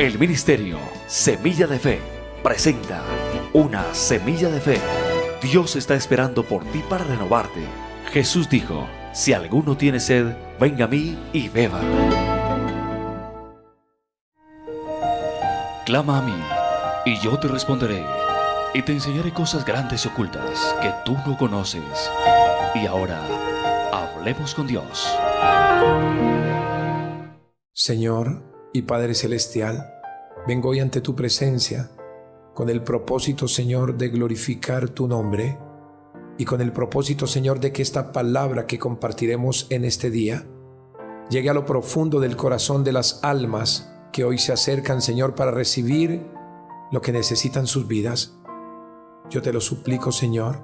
El ministerio Semilla de Fe presenta Una Semilla de Fe. Dios está esperando por ti para renovarte. Jesús dijo: si alguno tiene sed, venga a mí y beba. Clama a mí, y yo te responderé, y te enseñaré cosas grandes y ocultas que tú no conoces. Y ahora, hablemos con Dios. Señor y Padre Celestial, vengo hoy ante tu presencia con el propósito, Señor, de glorificar tu nombre y con el propósito, Señor, de que esta palabra que compartiremos en este día llegue a lo profundo del corazón de las almas que hoy se acercan, Señor, para recibir lo que necesitan sus vidas. Yo te lo suplico, Señor,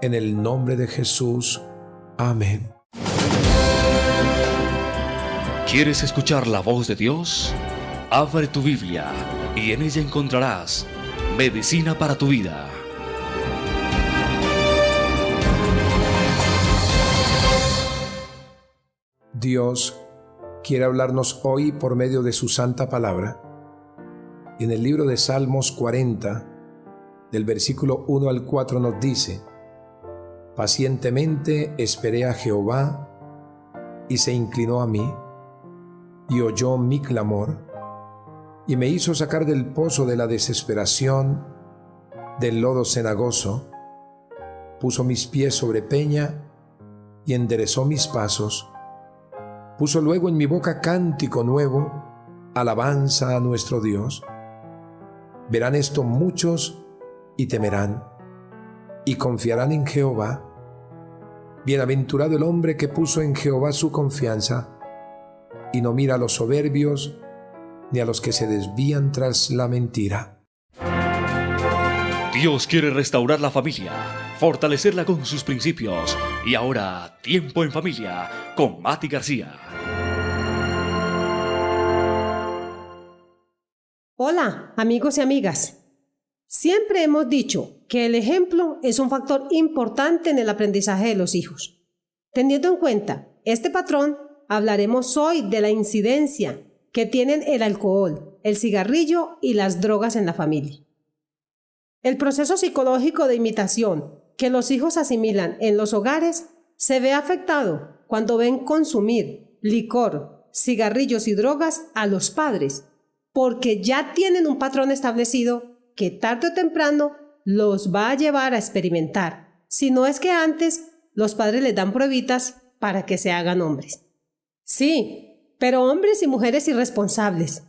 en el nombre de Jesús. Amén. ¿Quieres escuchar la voz de Dios? Abre tu Biblia y en ella encontrarás medicina para tu vida. Dios quiere hablarnos hoy por medio de su santa palabra. Y en el libro de Salmos 40, del versículo 1 al 4 nos dice: pacientemente esperé a Jehová, y se inclinó a mí, y oyó mi clamor, y me hizo sacar del pozo de la desesperación, del lodo cenagoso, puso mis pies sobre peña, y enderezó mis pasos. Puso luego en mi boca cántico nuevo, alabanza a nuestro Dios. Verán esto muchos y temerán, y confiarán en Jehová. Bienaventurado el hombre que puso en Jehová su confianza, y no mira a los soberbios, ni a los que se desvían tras la mentira. Dios quiere restaurar la familia, fortalecerla con sus principios. Y ahora, Tiempo en Familia con Mati García. Hola, amigos y amigas. Siempre hemos dicho que el ejemplo es un factor importante en el aprendizaje de los hijos. Teniendo en cuenta este patrón, hablaremos hoy de la incidencia que tienen el alcohol, el cigarrillo y las drogas en la familia. El proceso psicológico de imitación que los hijos asimilan en los hogares se ve afectado cuando ven consumir licor, cigarrillos y drogas a los padres, porque ya tienen un patrón establecido que tarde o temprano los va a llevar a experimentar, si no es que antes los padres les dan pruebitas para que se hagan hombres. Sí, pero hombres y mujeres irresponsables,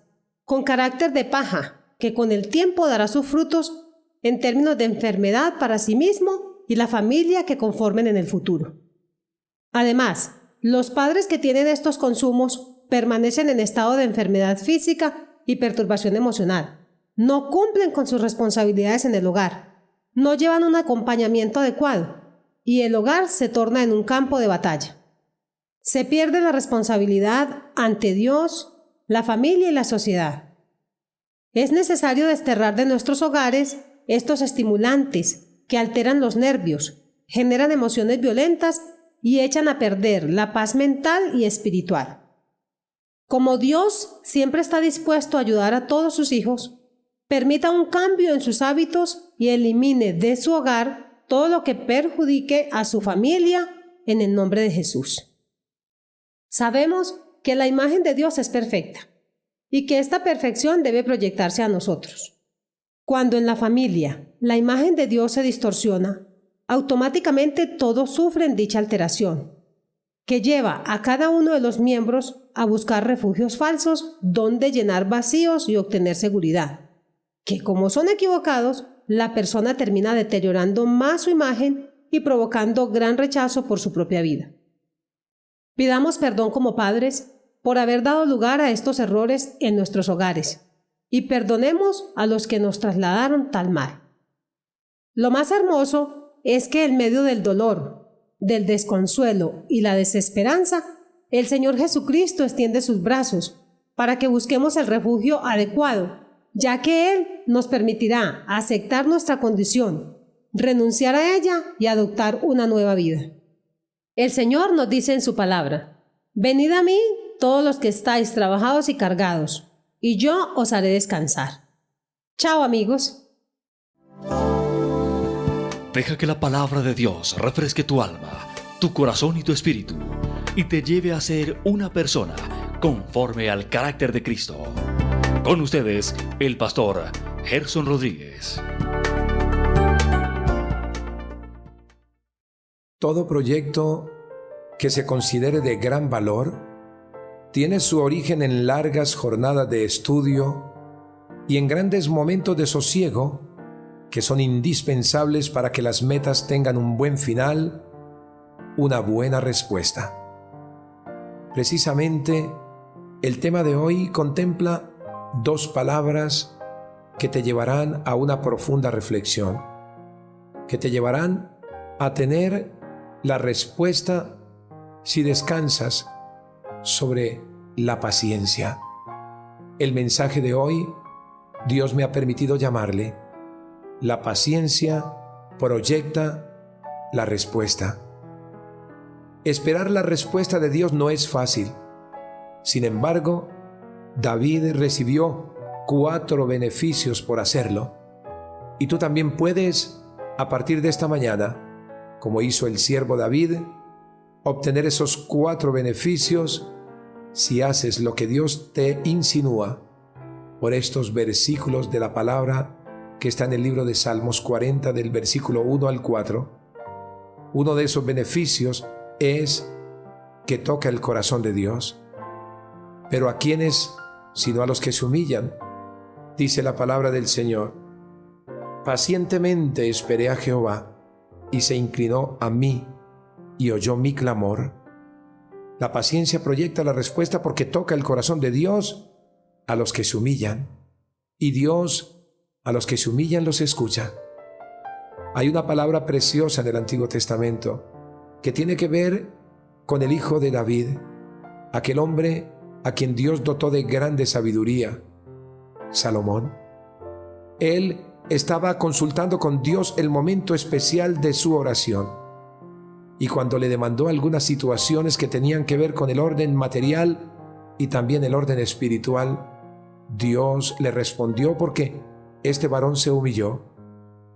con carácter de paja, que con el tiempo dará sus frutos en términos de enfermedad para sí mismo y la familia que conformen en el futuro. Además, los padres que tienen estos consumos permanecen en estado de enfermedad física y perturbación emocional. No cumplen con sus responsabilidades en el hogar, no llevan un acompañamiento adecuado y el hogar se torna en un campo de batalla. Se pierde la responsabilidad ante Dios, la familia y la sociedad. Es necesario desterrar de nuestros hogares estos estimulantes que alteran los nervios, generan emociones violentas y echan a perder la paz mental y espiritual. Como Dios siempre está dispuesto a ayudar a todos sus hijos, permita un cambio en sus hábitos y elimine de su hogar todo lo que perjudique a su familia en el nombre de Jesús. Sabemos que la imagen de Dios es perfecta y que esta perfección debe proyectarse a nosotros. Cuando en la familia la imagen de Dios se distorsiona, automáticamente todos sufren dicha alteración, que lleva a cada uno de los miembros a buscar refugios falsos donde llenar vacíos y obtener seguridad, que como son equivocados, la persona termina deteriorando más su imagen y provocando gran rechazo por su propia vida. Pidamos perdón como padres por haber dado lugar a estos errores en nuestros hogares y perdonemos a los que nos trasladaron tal mal. Lo más hermoso es que en medio del dolor, del desconsuelo y la desesperanza, el Señor Jesucristo extiende sus brazos para que busquemos el refugio adecuado, ya que Él nos permitirá aceptar nuestra condición, renunciar a ella y adoptar una nueva vida. El Señor nos dice en su palabra: venid a mí todos los que estáis trabajados y cargados, y yo os haré descansar. Chao, amigos. Deja que la palabra de Dios refresque tu alma, tu corazón y tu espíritu, y te lleve a ser una persona conforme al carácter de Cristo. Con ustedes, el pastor Gerson Rodríguez. Todo proyecto que se considere de gran valor tiene su origen en largas jornadas de estudio y en grandes momentos de sosiego que son indispensables para que las metas tengan un buen final, una buena respuesta. Precisamente, el tema de hoy contempla dos palabras que te llevarán a una profunda reflexión, que te llevarán a tener la respuesta si descansas sobre la paciencia. El mensaje de hoy, Dios me ha permitido llamarle: la paciencia proyecta la respuesta. Esperar la respuesta de Dios no es fácil. Sin embargo, David recibió 4 beneficios por hacerlo. Y tú también puedes, a partir de esta mañana, como hizo el siervo David, obtener esos 4 beneficios si haces lo que Dios te insinúa por estos versículos de la palabra que está en el libro de Salmos 40, del versículo 1 al 4. Uno de esos beneficios es que toca el corazón de Dios. Pero ¿a quiénes? Sino a los que se humillan. Dice la palabra del Señor: pacientemente esperé a Jehová, y se inclinó a mí, y oyó mi clamor. La paciencia proyecta la respuesta porque toca el corazón de Dios a los que se humillan. Y Dios a los que se humillan los escucha. Hay una palabra preciosa en el Antiguo Testamento que tiene que ver con el hijo de David, aquel hombre a quien Dios dotó de grande sabiduría, Salomón. Él estaba consultando con Dios el momento especial de su oración, y cuando le demandó algunas situaciones que tenían que ver con el orden material y también el orden espiritual, Dios le respondió porque este varón se humilló.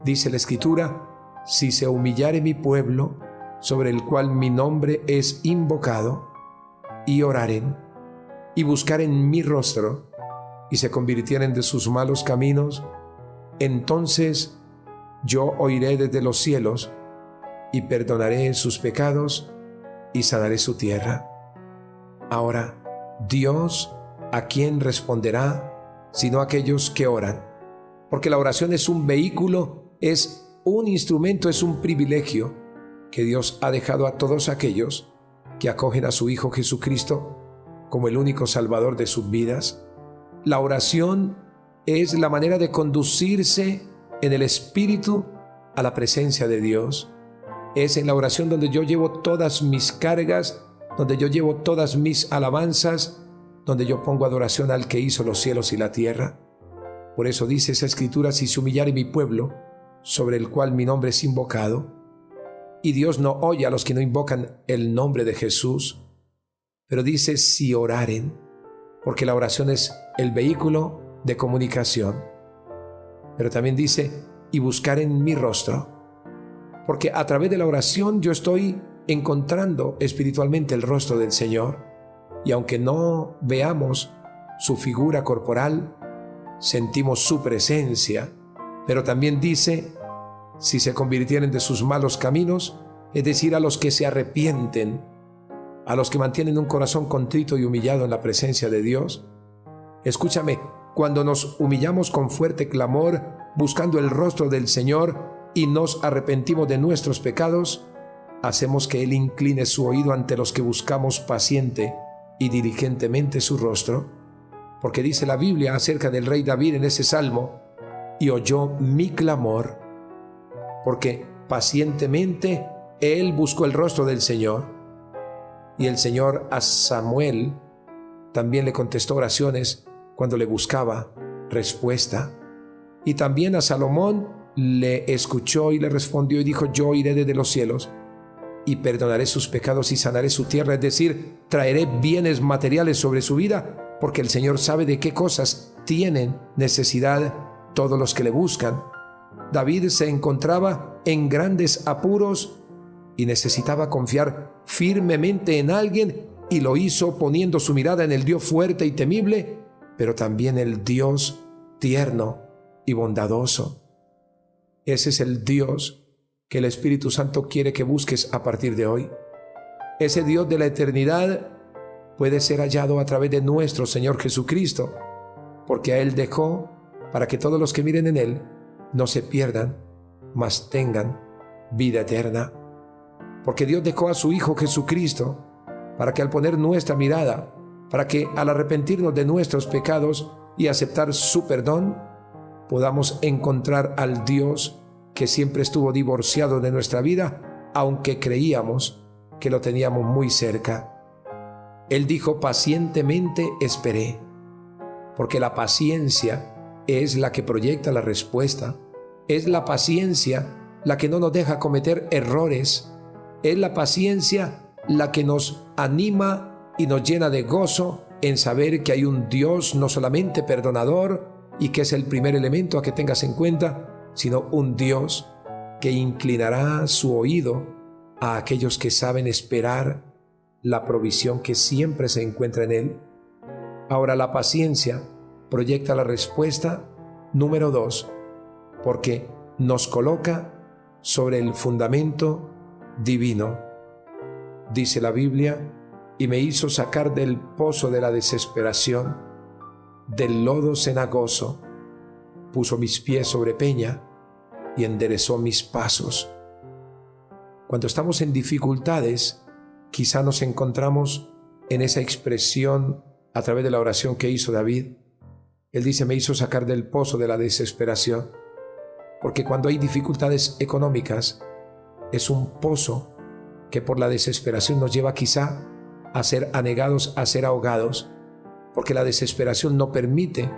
Dice la Escritura: si se humillare mi pueblo, sobre el cual mi nombre es invocado, y oraren, y buscaren mi rostro, y se convirtieren de sus malos caminos, entonces yo oiré desde los cielos, y perdonaré sus pecados, y sanaré su tierra. Ahora, Dios, ¿a quién responderá sino a aquellos que oran? Porque la oración es un vehículo, es un instrumento, es un privilegio que Dios ha dejado a todos aquellos que acogen a su Hijo Jesucristo como el único Salvador de sus vidas. La oración es la manera de conducirse en el Espíritu a la presencia de Dios. Es en la oración donde yo llevo todas mis cargas, donde yo llevo todas mis alabanzas, donde yo pongo adoración al que hizo los cielos y la tierra. Por eso dice esa Escritura: si se humillare mi pueblo, sobre el cual mi nombre es invocado. Y Dios no oye a los que no invocan el nombre de Jesús, pero dice si oraren, porque la oración es el vehículo de comunicación. Pero también dice y buscaren mi rostro, porque a través de la oración yo estoy encontrando espiritualmente el rostro del Señor, y aunque no veamos su figura corporal, sentimos su presencia. Pero también dice: si se convirtieren de sus malos caminos, es decir, a los que se arrepienten, a los que mantienen un corazón contrito y humillado en la presencia de Dios. Escúchame, cuando nos humillamos con fuerte clamor, buscando el rostro del Señor, y nos arrepentimos de nuestros pecados, hacemos que Él incline su oído ante los que buscamos paciente y diligentemente su rostro. Porque dice la Biblia acerca del rey David en ese salmo: y oyó mi clamor, porque pacientemente él buscó el rostro del Señor. Y el Señor a Samuel también le contestó oraciones cuando le buscaba respuesta. Y también a Salomón le escuchó y le respondió y dijo: yo iré desde los cielos y perdonaré sus pecados y sanaré su tierra, es decir, traeré bienes materiales sobre su vida, porque el Señor sabe de qué cosas tienen necesidad todos los que le buscan. David se encontraba en grandes apuros y necesitaba confiar firmemente en alguien, y lo hizo poniendo su mirada en el Dios fuerte y temible, pero también el Dios tierno y bondadoso. Ese es el Dios que el Espíritu Santo quiere que busques a partir de hoy. Ese Dios de la eternidad puede ser hallado a través de nuestro Señor Jesucristo, porque a Él dejó para que todos los que miren en Él no se pierdan, mas tengan vida eterna. Porque Dios dejó a su Hijo Jesucristo para que al poner nuestra mirada, para que al arrepentirnos de nuestros pecados y aceptar su perdón, podamos encontrar al Dios que siempre estuvo divorciado de nuestra vida, aunque creíamos que lo teníamos muy cerca. Él dijo: pacientemente esperé, porque la paciencia es la que proyecta la respuesta. Es la paciencia la que no nos deja cometer errores. Es la paciencia la que nos anima y nos llena de gozo en saber que hay un Dios no solamente perdonador, y que es el primer elemento a que tengas en cuenta, sino un Dios que inclinará su oído a aquellos que saben esperar la provisión que siempre se encuentra en Él. Ahora, la paciencia proyecta la respuesta número 2, porque nos coloca sobre el fundamento divino. Dice la Biblia: y me hizo sacar del pozo de la desesperación, del lodo cenagoso, puso mis pies sobre peña y enderezó mis pasos. Cuando estamos en dificultades, quizá nos encontramos en esa expresión a través de la oración que hizo David. Él dice: me hizo sacar del pozo de la desesperación, porque cuando hay dificultades económicas, es un pozo que por la desesperación nos lleva quizá a ser anegados, a ser ahogados, porque la desesperación no permite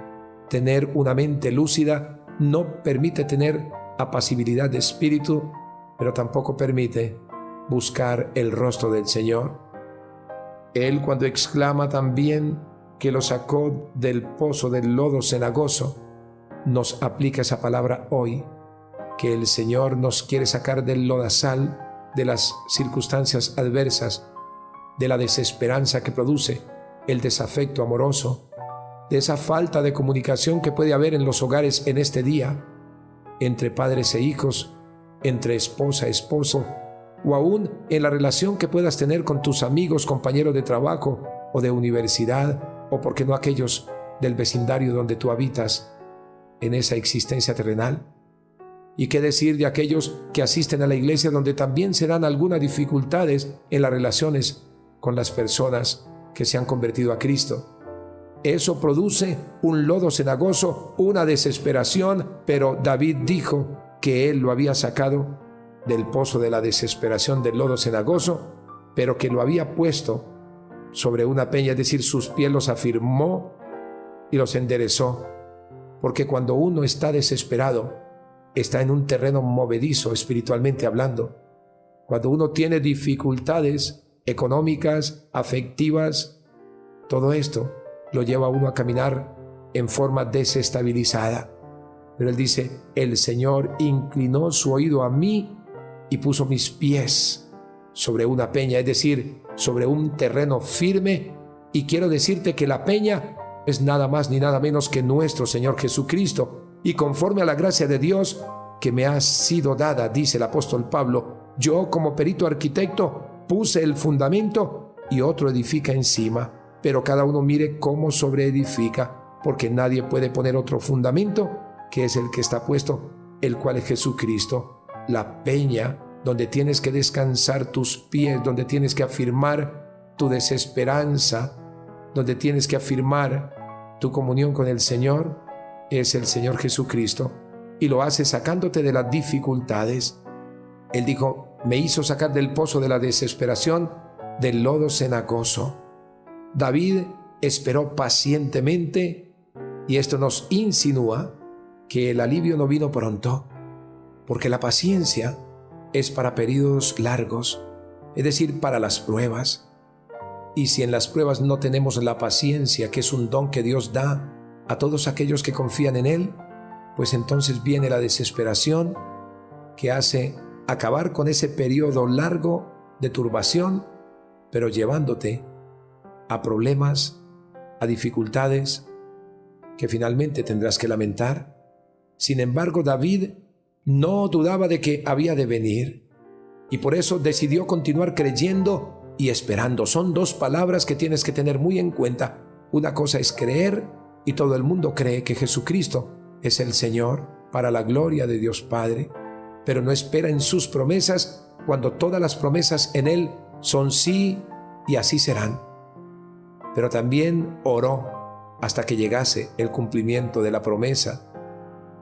tener una mente lúcida, no permite tener apacibilidad de espíritu, pero tampoco permite buscar el rostro del Señor. Él, cuando exclama también que lo sacó del pozo del lodo cenagoso, nos aplica esa palabra hoy, que el Señor nos quiere sacar del lodazal, de las circunstancias adversas, de la desesperanza que produce el desafecto amoroso, de esa falta de comunicación que puede haber en los hogares en este día, entre padres e hijos, entre esposa e esposo, o aún en la relación que puedas tener con tus amigos, compañeros de trabajo o de universidad, o por qué no aquellos del vecindario donde tú habitas en esa existencia terrenal. ¿Y qué decir de aquellos que asisten a la iglesia, donde también se dan algunas dificultades en las relaciones con las personas que se han convertido a Cristo? Eso produce un lodo cenagoso, una desesperación, pero David dijo que él lo había sacado del pozo de la desesperación, del lodo cenagoso, pero que lo había puesto sobre una peña, es decir, sus pies los afirmó y los enderezó. Porque cuando uno está desesperado, está en un terreno movedizo espiritualmente hablando. Cuando uno tiene dificultades económicas, afectivas, todo esto lo lleva a uno a caminar en forma desestabilizada. Pero él dice: el Señor inclinó su oído a mí y puso mis pies sobre una peña, es decir, sobre un terreno firme. Y quiero decirte que la peña es nada más ni nada menos que nuestro Señor Jesucristo. Y conforme a la gracia de Dios que me ha sido dada, dice el apóstol Pablo, yo como perito arquitecto puse el fundamento y otro edifica encima. Pero cada uno mire cómo sobreedifica, porque nadie puede poner otro fundamento que es el que está puesto, el cual es Jesucristo, la peña donde tienes que descansar tus pies, donde tienes que afirmar tu desesperanza, donde tienes que afirmar tu comunión con el Señor, es el Señor Jesucristo, y lo hace sacándote de las dificultades. Él dijo: me hizo sacar del pozo de la desesperación, del lodo cenagoso. David esperó pacientemente, y esto nos insinúa que el alivio no vino pronto, porque la paciencia es para periodos largos, es decir, para las pruebas. Y si en las pruebas no tenemos la paciencia, que es un don que Dios da a todos aquellos que confían en Él, pues entonces viene la desesperación que hace acabar con ese periodo largo de turbación, pero llevándote a problemas, a dificultades que finalmente tendrás que lamentar. Sin embargo, David no dudaba de que había de venir y por eso decidió continuar creyendo y esperando. Son dos palabras que tienes que tener muy en cuenta. Una cosa es creer, y todo el mundo cree que Jesucristo es el Señor para la gloria de Dios Padre, pero no espera en sus promesas cuando todas las promesas en Él son sí y así serán. Pero también oró hasta que llegase el cumplimiento de la promesa.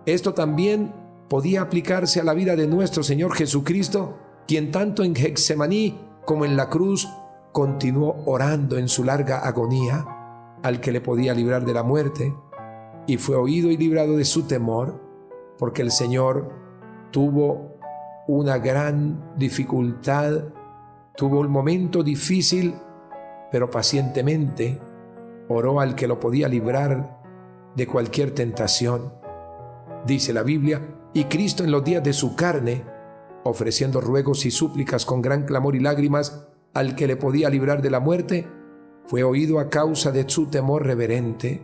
Esto también podía aplicarse a la vida de nuestro Señor Jesucristo, quien tanto en Getsemaní como en la cruz continuó orando en su larga agonía al que le podía librar de la muerte, y fue oído y librado de su temor, porque el Señor tuvo una gran dificultad, tuvo un momento difícil, pero pacientemente oró al que lo podía librar de cualquier tentación. Dice la Biblia, y Cristo en los días de su carne, ofreciendo ruegos y súplicas con gran clamor y lágrimas al que le podía librar de la muerte, fue oído a causa de su temor reverente,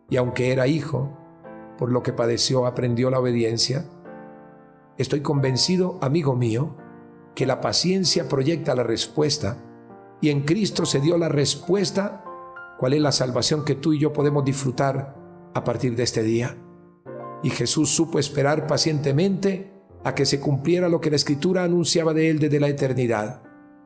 y aunque era hijo, por lo que padeció aprendió la obediencia. Estoy convencido, amigo mío, que la paciencia proyecta la respuesta, y en Cristo se dio la respuesta, cuál es la salvación que tú y yo podemos disfrutar a partir de este día. Y Jesús supo esperar pacientemente a que se cumpliera lo que la Escritura anunciaba de Él desde la eternidad,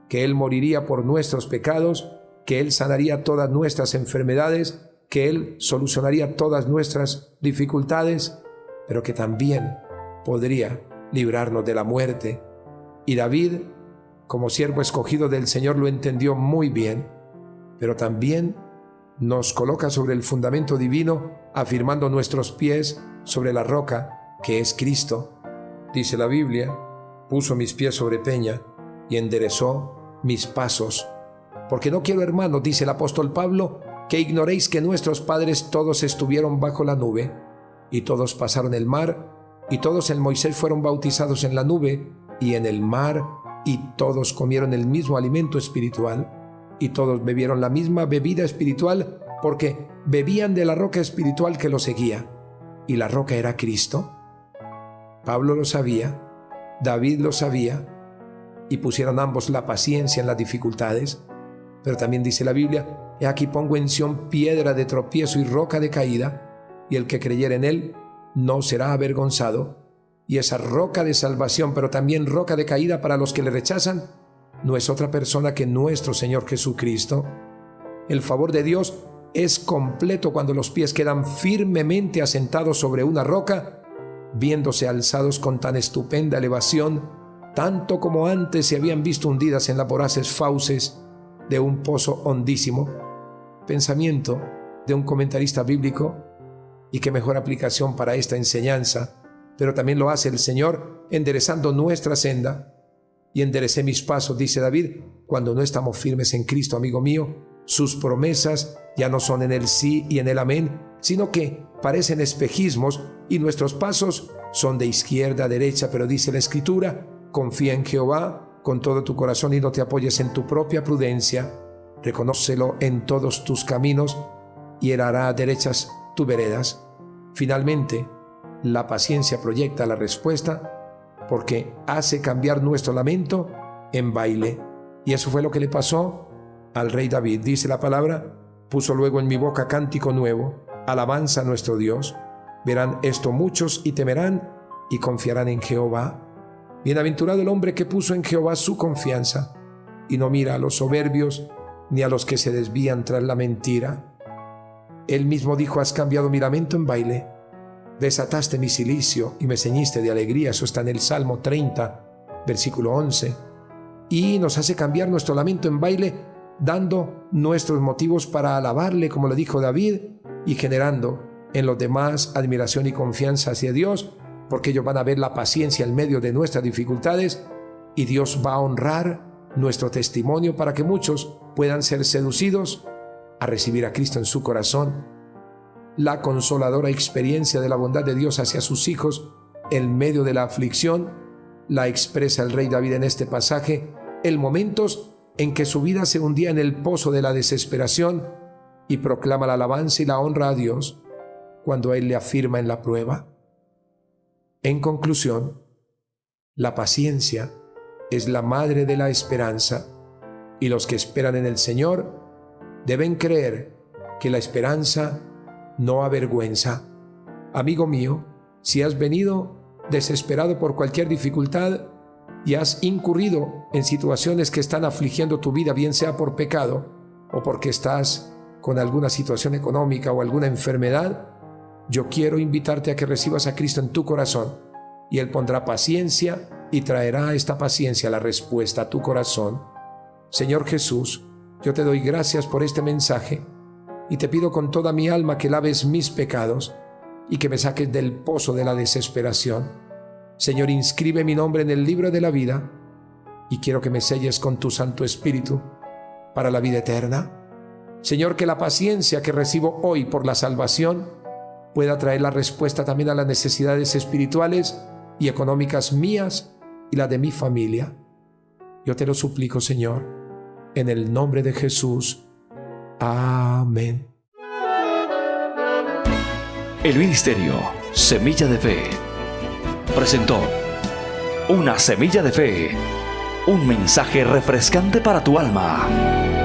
que Él moriría por nuestros pecados, que Él sanaría todas nuestras enfermedades, que Él solucionaría todas nuestras dificultades, pero que también podría librarnos de la muerte. Y David, como siervo escogido del Señor, lo entendió muy bien, pero también nos coloca sobre el fundamento divino, afirmando nuestros pies sobre la roca que es Cristo. Dice la Biblia, puso mis pies sobre peña y enderezó mis pasos. Porque no quiero, hermanos, dice el apóstol Pablo, que ignoréis que nuestros padres todos estuvieron bajo la nube, y todos pasaron el mar, y todos en Moisés fueron bautizados en la nube y en el mar, y todos comieron el mismo alimento espiritual, y todos bebieron la misma bebida espiritual, porque bebían de la roca espiritual que los seguía, y la roca era Cristo. Pablo lo sabía, David lo sabía, y pusieron ambos la paciencia en las dificultades. Pero también dice la Biblia, he aquí pongo en Sión piedra de tropiezo y roca de caída, y el que creyere en él no será avergonzado. Y esa roca de salvación, pero también roca de caída para los que le rechazan, no es otra persona que nuestro Señor Jesucristo. El favor de Dios es completo cuando los pies quedan firmemente asentados sobre una roca, viéndose alzados con tan estupenda elevación, tanto como antes se habían visto hundidas en las voraces fauces de un pozo hondísimo. Pensamiento de un comentarista bíblico, y qué mejor aplicación para esta enseñanza, pero también lo hace el Señor enderezando nuestra senda. Y enderecé mis pasos, dice David, cuando no estamos firmes en Cristo, amigo mío. Sus promesas ya no son en el sí y en el amén, sino que parecen espejismos, y nuestros pasos son de izquierda a derecha, pero dice la Escritura, confía en Jehová con todo tu corazón y no te apoyes en tu propia prudencia. Reconócelo en todos tus caminos y Él hará derechas tus veredas. Finalmente, la paciencia proyecta la respuesta porque hace cambiar nuestro lamento en baile. Y eso fue lo que le pasó al rey David. Dice la palabra, puso luego en mi boca cántico nuevo, alabanza a nuestro Dios. Verán esto muchos y temerán y confiarán en Jehová. Bienaventurado el hombre que puso en Jehová su confianza y no mira a los soberbios ni a los que se desvían tras la mentira. Él mismo dijo, has cambiado mi lamento en baile, desataste mi cilicio y me ceñiste de alegría. Eso está en el Salmo 30, versículo 11. Y nos hace cambiar nuestro lamento en baile, dando nuestros motivos para alabarle, como lo dijo David, y generando en los demás admiración y confianza hacia Dios, porque ellos van a ver la paciencia en medio de nuestras dificultades, y Dios va a honrar nuestro testimonio para que muchos puedan ser seducidos a recibir a Cristo en su corazón. La consoladora experiencia de la bondad de Dios hacia sus hijos en medio de la aflicción la expresa el rey David en este pasaje, en momentos en que su vida se hundía en el pozo de la desesperación, y proclama la alabanza y la honra a Dios cuando Él le afirma en la prueba. En conclusión, la paciencia es la madre de la esperanza, y los que esperan en el Señor deben creer que la esperanza no avergüenza. Amigo mío, si has venido desesperado por cualquier dificultad y has incurrido en situaciones que están afligiendo tu vida, bien sea por pecado o porque estás con alguna situación económica o alguna enfermedad, yo quiero invitarte a que recibas a Cristo en tu corazón, y Él pondrá paciencia y traerá a esta paciencia la respuesta a tu corazón. Señor Jesús, yo te doy gracias por este mensaje y te pido con toda mi alma que laves mis pecados y que me saques del pozo de la desesperación. Señor, inscribe mi nombre en el libro de la vida y quiero que me selles con tu Santo Espíritu para la vida eterna. Señor, que la paciencia que recibo hoy por la salvación pueda traer la respuesta también a las necesidades espirituales y económicas mías y la de mi familia. Yo te lo suplico, Señor, en el nombre de Jesús. Amén. El Ministerio Semilla de Fe presentó Una Semilla de Fe, un mensaje refrescante para tu alma.